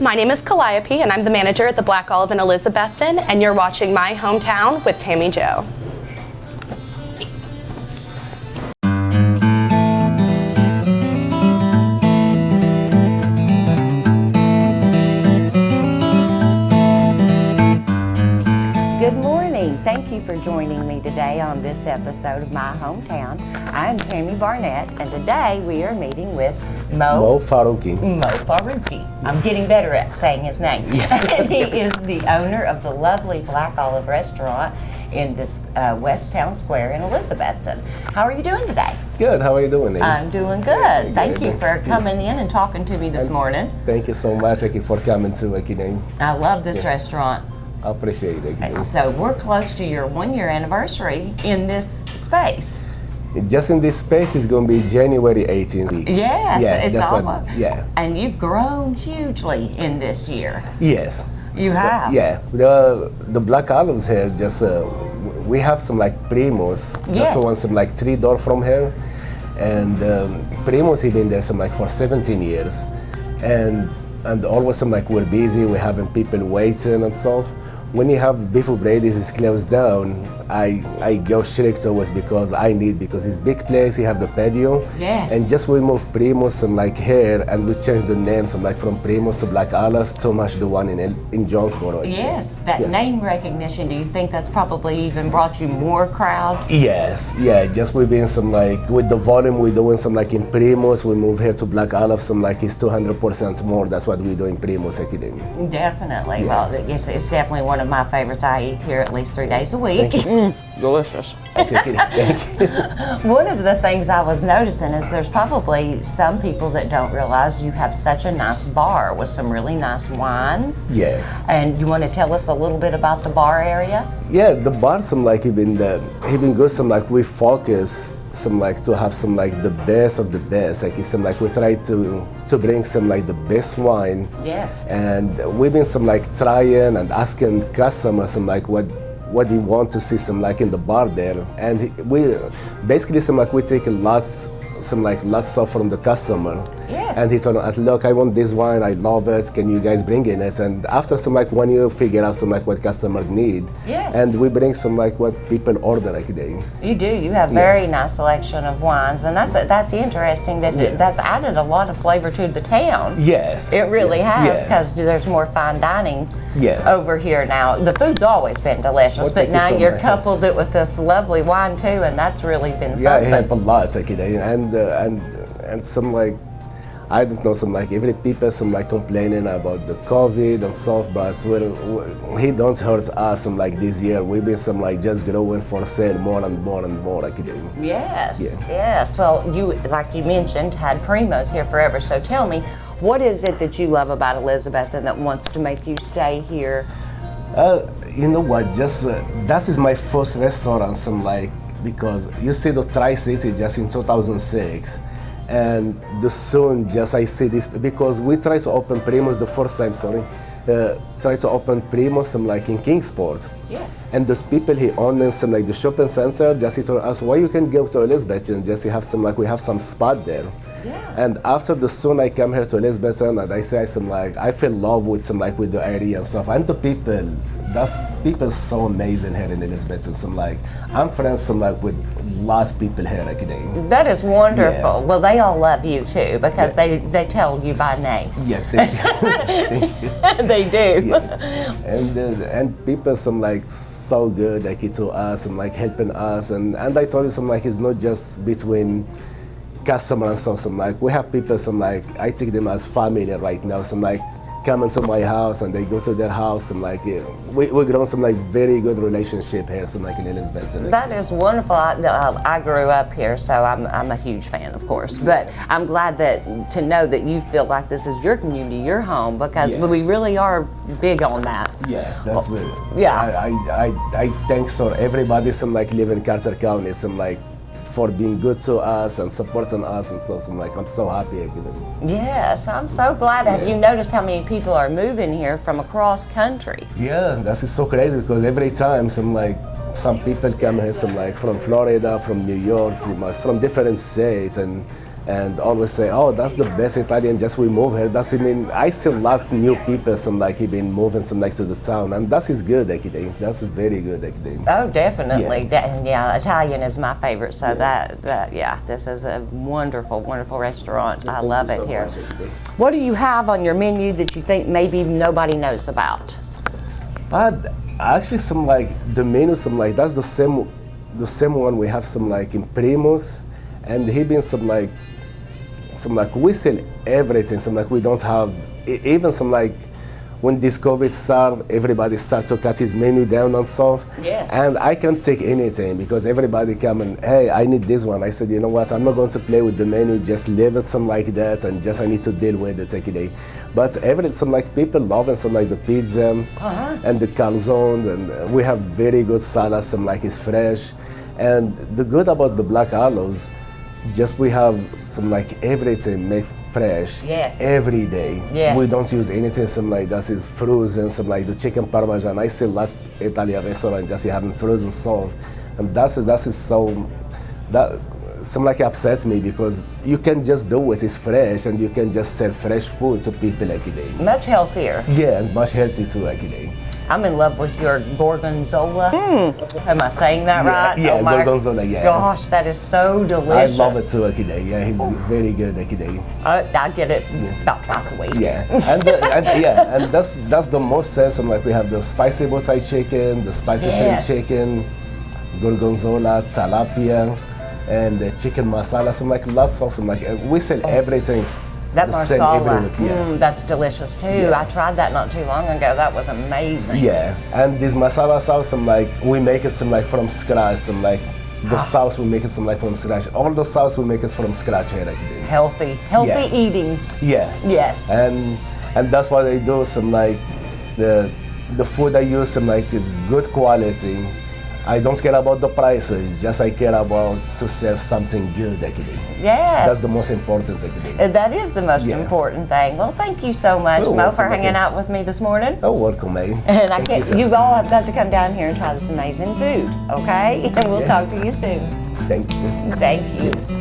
My name is Calliope, and I'm the manager at the Black Olive in Elizabethton, and you're watching My Hometown with Tammy Jo. Good morning. Thank you for joining me today on this episode of My Hometown. I'm Tammy Barnette, and today we are meeting with Farrouki. Farrouki. I'm getting better at saying his name. And he is the owner of the lovely Black Olive restaurant in this West Town Square in Elizabethton. How are you doing today? Good. How are you doing, Amy? I'm doing good. Thank you for coming in and talking to me this morning. Thank you so much for coming to Amy. I love this restaurant. I appreciate it. So we're close to your 1-year anniversary in this space. Just in this space is going to be January 18th. Yes, yeah, it's almost. Yeah. And you've grown hugely in this year. Yes. You have? Yeah. The Black Olives here, just we have some like Primos. Yes. Just one some like 3 doors from here. And Primos, he been there some like for 17 years. And always some like we're busy, we're having people waiting and stuff. When you have Beef Brady's is closed down, I go straight towards because it's big place, you have the patio. Yes. And just we move Primos and like here and we change the names and like from Primos to Black Olives, so much the one in Jonesboro. Yes, that name recognition, do you think that's probably even brought you more crowd? Yes, yeah, just we've been some like, with the volume we're doing some like in Primos, we move here to Black Olives, some like it's 200% more, that's what we do in Primos Academy. Definitely, Yeah. well, it's definitely one of my favorites. I eat here at least 3 days a week. Delicious. Thank you. One of the things I was noticing is there's probably some people that don't realize you have such a nice bar with some really nice wines. Yes. And you want to tell us a little bit about the bar area? Yeah, the bar some like he been good, some like we focus some like to have some like the best of the best, like it's some like we try to bring some like the best wine. Yes. And we've been some like trying and asking customers some like what they want to see some like in the bar there, and we basically some like we take lots stuff from the customer. Yes. And he told us, look, I want this wine, I love it, can you guys bring in it? And after some like 1 year, figure out some like what customers need. Yes. And we bring some like what people order like day. You do. You have very nice selection of wines, and that's interesting that that's added a lot of flavor to the town. Yes. It really has, Yes. because there's more fine dining Yeah. over here now. The food's always been delicious, Well, but thank you now so you're much. coupled it with this lovely wine too, and that's really been Yeah, it something. helped a lot like day. And some like, I don't know, some like every people some like complaining about the COVID and stuff, but he don't hurt us some like this year. We've been some like just growing for sale more and more and more like day. Yes, Yeah. yes. Well, you, like you mentioned, had Primos here forever. So tell me, what is it that you love about Elizabethton that wants to make you stay here? You know what? Just that is my first restaurant. Some like because you see the Tri-City just in 2006, and the soon just I see this because we tried to open Primos the first time. Try to open Primos some like in Kingsport. Yes. And those people he own some like the shopping center. Just he told us why you can go to Elizabethton. Just you have some like we have some spot there. Yeah. And after the soon I come here to Elizabethton and I say some like I feel love with some like with the area and stuff and the people. That's people so amazing here in Elizabethton. Some like I'm friends some like with lots of people here like today. That is wonderful. Yeah. Well, they all love you too because they tell you by name. Yeah, thank you. Thank you. They do. Yeah. And people some like so good like to us and like helping us and I told you some like it's not just between customer and stuff. Some like we have people some like I take them as family right now. Some like come into my house and they go to their house and like we grown some like very good relationship here some like in Elizabethton. That is wonderful. I grew up here, so I'm a huge fan, of course. But I'm glad to know that you feel like this is your community, your home, because Yes. we really are big on that. Yes, that's it. Yeah. I thank so everybody some like live in Carter County some like for being good to us and supporting us and so I'm so happy. Yes, I'm so glad. Have you noticed how many people are moving here from across country? Yeah, that's so crazy because every time some people come here some like from Florida, from New York, from different states and and always say, oh, that's the best Italian, just we move here. That's, I mean, I see a lot of new people, some like even moving some like to the town, and that is good, actually. That's very good, actually. Oh, definitely. Yeah. And yeah, Italian is my favorite. So this is a wonderful, wonderful restaurant. I love it here. What do you have on your menu that you think maybe nobody knows about? Actually, some like the menu, some like that's the same one we have some like in Primus, and he been some like we sell everything. Some like we don't have even some like when this COVID started, everybody started to cut his menu down and stuff. Yes. And I can't take anything because everybody come and, hey, I need this one. I said, you know what, I'm not going to play with the menu, just leave it some like that, and just I need to deal with it today. But some like people love it, some like the pizza and the calzones, and we have very good salad, some like it's fresh. And the good about the Black Olives, just we have some like everything made fresh every day. Yes. We don't use anything some like that is frozen, some like the chicken parmesan. I see last Italian restaurant just having frozen stuff, and that is so that some like upsets me because you can just do it. It's fresh, and you can just sell fresh food to people like today. Much healthier. Yeah, and much healthy too like today. I'm in love with your gorgonzola. Am I saying that right? Yeah, oh my gorgonzola, yeah. Gosh, that is so delicious. I love it too, Akide. Yeah, he's very good, Akide. I get it about twice a week. Yeah, and that's the most sense. Like we have the spicy butter chicken, the spicy shrimp chicken, gorgonzola, tilapia, and the chicken masala. Some like lots of some like we sell everything. That marsala, yeah. That's delicious too. Yeah. I tried that not too long ago. That was amazing. Yeah, and this masala sauce, some like we make it some like from scratch. Some like the sauce we make it some like from scratch. All the sauce we make it from scratch here. Like healthy eating. Yeah. Yes. And that's what I do. Some like the food I use, some like is good quality. I don't care about the prices, just I care about to serve something good, actually. Yes. That's the most important, actually. That is the most important thing. Well, thank you so much, Mo, for hanging out with me this morning. Oh, welcome, May. And you all have got to come down here and try this amazing food, okay? And we'll talk to you soon. Thank you. Thank you.